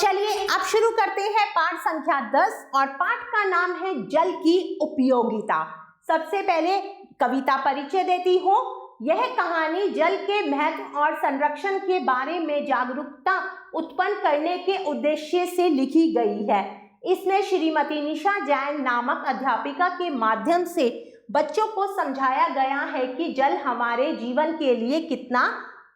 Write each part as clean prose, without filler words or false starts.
चलिए अब शुरू करते हैं पाठ संख्या 10 और पाठ का नाम है जल की उपयोगिता। सबसे पहले कविता परिचय देती हूँ। यह कहानी जल के महत्व और संरक्षण के बारे में जागरूकता उत्पन्न करने के उद्देश्य से लिखी गई है। इसमें श्रीमती निशा जैन नामक अध्यापिका के माध्यम से बच्चों को समझाया गया है कि जल हमारे जीवन के लिए कितना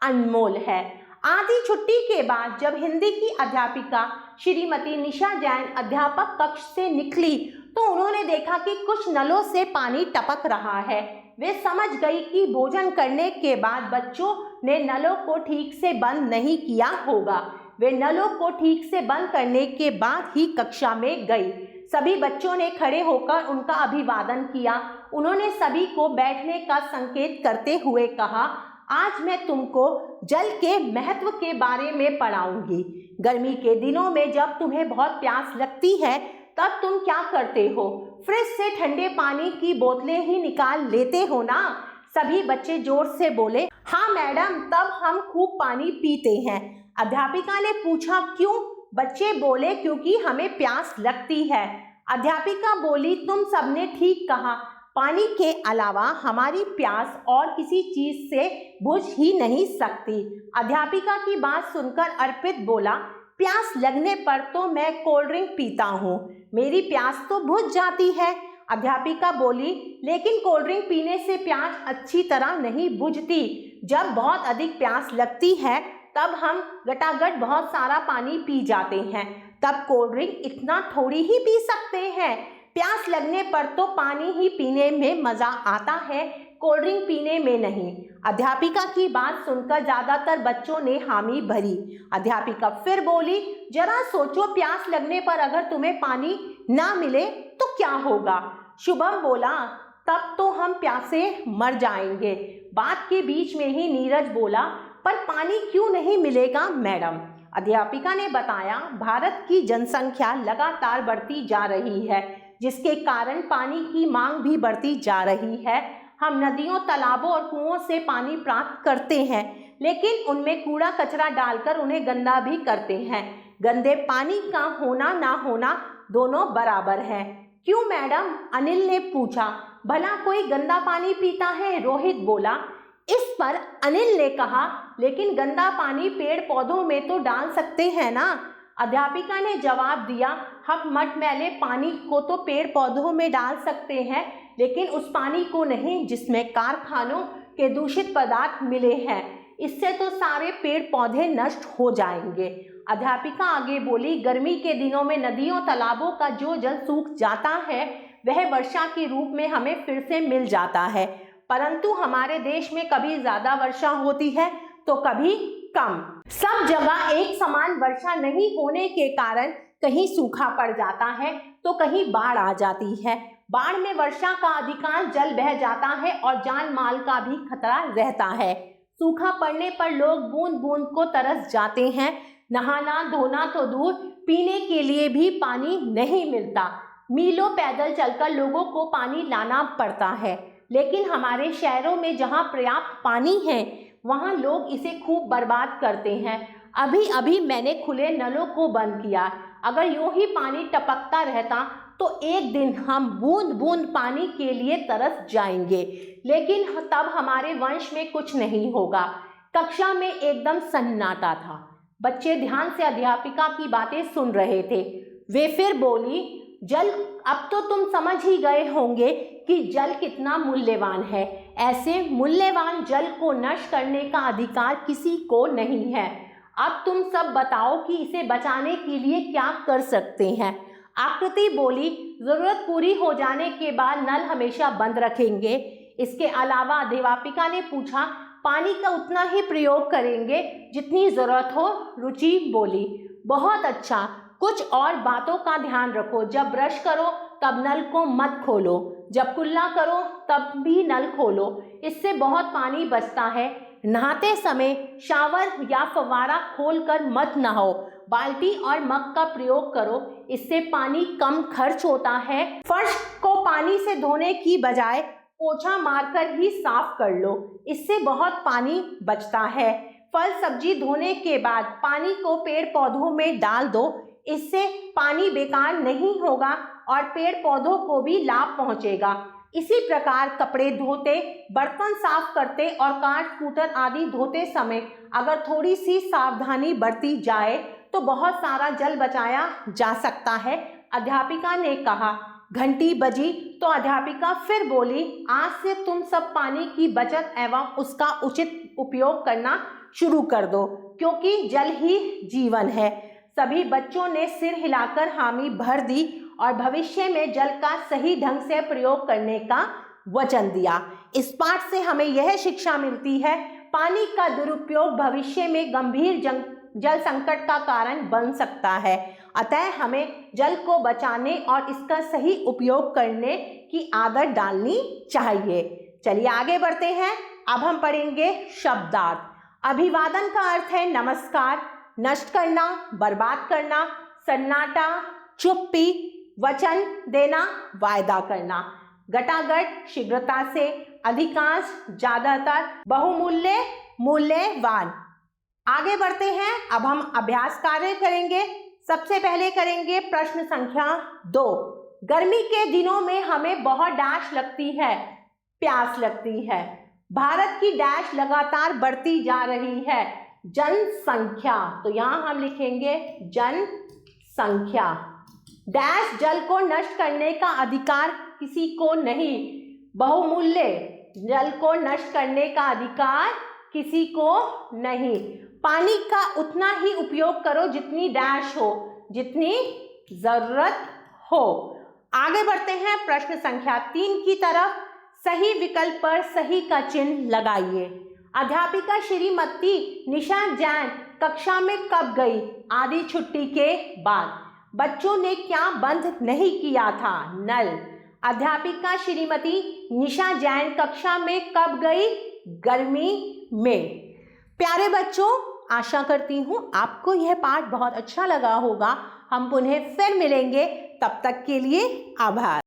अनमोल है। आधी छुट्टी के बाद जब हिंदी की अध्यापिका श्रीमती निशा जैन अध्यापक कक्ष से निकली तो उन्होंने देखा कि कुछ नलों से पानी टपक रहा है। वे समझ गई कि भोजन करने के बाद बच्चों ने नलों को ठीक से बंद नहीं किया होगा। वे नलों को ठीक से बंद करने के बाद ही कक्षा में गई। सभी बच्चों ने खड़े होकर उनका अभिवादन किया। उन्होंने सभी को बैठने का संकेत करते हुए कहा, आज मैं तुमको जल के महत्व के बारे में पढ़ाऊंगी। गर्मी के दिनों में जब तुम्हें बहुत प्यास लगती है तब तुम क्या करते हो? फ्रिज से ठंडे पानी की बोतलें ही निकाल लेते हो ना? सभी बच्चे जोर से बोले, हाँ मैडम, तब हम खूब पानी पीते हैं। अध्यापिका ने पूछा, क्यों? बच्चे बोले, क्योंकि हमें प्यास लगती है। अध्यापिका बोली, तुम सबने ठीक कहा, पानी के अलावा हमारी प्यास और किसी चीज से बुझ ही नहीं सकती। अध्यापिका की बात सुनकर अर्पित बोला, प्यास लगने पर तो मैं कोल्ड ड्रिंक पीता हूँ, मेरी प्यास तो बुझ जाती है। अध्यापिका बोली, लेकिन कोल्ड ड्रिंक पीने से प्यास अच्छी तरह नहीं बुझती। जब बहुत अधिक प्यास लगती है तब हम गटागट बहुत सारा पानी पी जाते हैं, तब कोल्ड ड्रिंक इतना थोड़ी ही पी सकते हैं। प्यास लगने पर तो पानी ही पीने में मजा आता है, कोल्ड ड्रिंक पीने में नहीं। अध्यापिका की बात सुनकर ज्यादातर बच्चों ने हामी भरी। अध्यापिका फिर बोली, जरा सोचो, प्यास लगने पर अगर तुम्हें पानी ना मिले तो क्या होगा? शुभम बोला, तब तो हम प्यासे मर जाएंगे। बात के बीच में ही नीरज बोला, पर पानी क्यों नहीं मिलेगा मैडम? अध्यापिका ने बताया, भारत की जनसंख्या लगातार बढ़ती जा रही है, जिसके कारण पानी की मांग भी बढ़ती जा रही है। हम नदियों, तालाबों और कुओं से पानी प्राप्त करते हैं, लेकिन उनमें कूड़ा कचरा डालकर उन्हें गंदा भी करते हैं। गंदे पानी का होना ना होना दोनों बराबर है। क्यों मैडम? अनिल ने पूछा। भला कोई गंदा पानी पीता है? रोहित बोला। इस पर अनिल ने कहा, लेकिन गंदा पानी पेड़ पौधों में तो डाल सकते हैं ना? अध्यापिका ने जवाब दिया, हम मटमैले पानी को तो पेड़ पौधों में डाल सकते हैं, लेकिन उस पानी को नहीं जिसमें कारखानों के दूषित पदार्थ मिले हैं। इससे तो सारे पेड़ पौधे नष्ट हो जाएंगे। अध्यापिका आगे बोली, गर्मी के दिनों में नदियों, तालाबों का जो जल सूख जाता है वह वर्षा के रूप में हमें फिर से मिल जाता है, परंतु हमारे देश में कभी ज्यादा वर्षा होती है तो कभी कम। सब जगह एक समान वर्षा नहीं होने के कारण कहीं सूखा पड़ जाता है तो कहीं बाढ़ आ जाती है। बाढ़ में वर्षा का अधिकांश जल बह जाता है और जान माल का भी खतरा रहता है। सूखा पड़ने पर लोग बूंद बूंद को तरस जाते हैं। नहाना धोना तो दूर, पीने के लिए भी पानी नहीं मिलता। मीलों पैदल चलकर लोगों को पानी लाना पड़ता है, लेकिन हमारे शहरों में जहाँ पर्याप्त पानी है वहाँ लोग इसे खूब बर्बाद करते हैं। अभी अभी मैंने खुले नलों को बंद किया। अगर यूं ही पानी टपकता रहता तो एक दिन हम बूंद बूंद पानी के लिए तरस जाएंगे, लेकिन तब हमारे वंश में कुछ नहीं होगा। कक्षा में एकदम सन्नाटा था। बच्चे ध्यान से अध्यापिका की बातें सुन रहे थे। वे फिर बोली, जल, अब तो तुम समझ ही गए होंगे कि जल कितना मूल्यवान है। ऐसे मूल्यवान जल को नष्ट करने का अधिकार किसी को नहीं है। अब तुम सब बताओ कि इसे बचाने के लिए क्या कर सकते हैं? आकृति बोली, जरूरत पूरी हो जाने के बाद नल हमेशा बंद रखेंगे। इसके अलावा अध्यापिका ने पूछा, पानी का उतना ही प्रयोग करेंगे जितनी जरूरत हो? रुचि बोली, बहुत अच्छा, कुछ और बातों का ध्यान रखो। जब ब्रश करो तब नल को मत खोलो, जब कुल्ला करो तब भी नल खोलो, इससे बहुत पानी बचता है। नहाते समय शावर या फव्वारा खोलकर मत नहाओ। बाल्टी और मग का प्रयोग करो, इससे पानी कम खर्च होता है। फर्श को पानी से धोने की बजाय पोछा मारकर ही साफ कर लो, इससे बहुत पानी बचता है। फल सब्जी धोने के बाद पानी को पेड़ पौधों में डाल दो। इससे पानी बेकार नहीं होगा और पेड़ पौधों को भी लाभ पहुंचेगा। इसी प्रकार कपड़े धोते, बर्तन साफ करते और कार, स्कूटर आदि धोते समय अगर थोड़ी सी सावधानी बरती जाए तो बहुत सारा जल बचाया जा सकता है। अध्यापिका ने कहा। घंटी बजी तो अध्यापिका फिर बोली, आज से तुम सब पानी की बचत एवं उसका उचित उपयोग करना शुरू कर दो, क्योंकि जल ही जीवन है। सभी बच्चों ने सिर हिलाकर हामी भर दी और भविष्य में जल का सही ढंग से प्रयोग करने का वचन दिया। इस पाठ से हमें यह शिक्षा मिलती है, पानी का दुरुपयोग भविष्य में गंभीर जल संकट का कारण बन सकता है। अतः हमें जल को बचाने और इसका सही उपयोग करने की आदत डालनी चाहिए। चलिए आगे बढ़ते हैं। अब हम पढ़ेंगे शब्दार्थ। अभिवादन का अर्थ है नमस्कार, नष्ट करना, बर्बाद करना, सन्नाटा, चुप्पी, वचन देना, वायदा करना। गटागट, शीघ्रता से, अधिकांश, ज्यादातर, बहुमूल्य, मूल्यवान। आगे बढ़ते हैं। अब हम अभ्यास कार्य करेंगे। सबसे पहले करेंगे प्रश्न संख्या 2। गर्मी के दिनों में हमें बहुत डैश लगती है, प्यास लगती है। भारत की डैश लगातार बढ़ती जा रही है, जनसंख्या। तो यहां हम लिखेंगे जनसंख्या। डैश जल को नष्ट करने का अधिकार किसी को नहीं, बहुमूल्य, जल को नष्ट करने का अधिकार किसी को नहीं। पानी का उतना ही उपयोग करो जितनी डैश हो, जितनी जरूरत हो। आगे बढ़ते हैं प्रश्न संख्या 3 की तरफ। सही विकल्प पर सही का चिन्ह लगाइए। अध्यापिका श्रीमती निशा जैन कक्षा में कब गई? आधी छुट्टी के बाद। बच्चों ने क्या बंद नहीं किया था? नल। अध्यापिका श्रीमती निशा जैन कक्षा में कब गई? गर्मी में। प्यारे बच्चों, आशा करती हूँ आपको यह पाठ बहुत अच्छा लगा होगा। हम पुनः फिर मिलेंगे, तब तक के लिए आभार।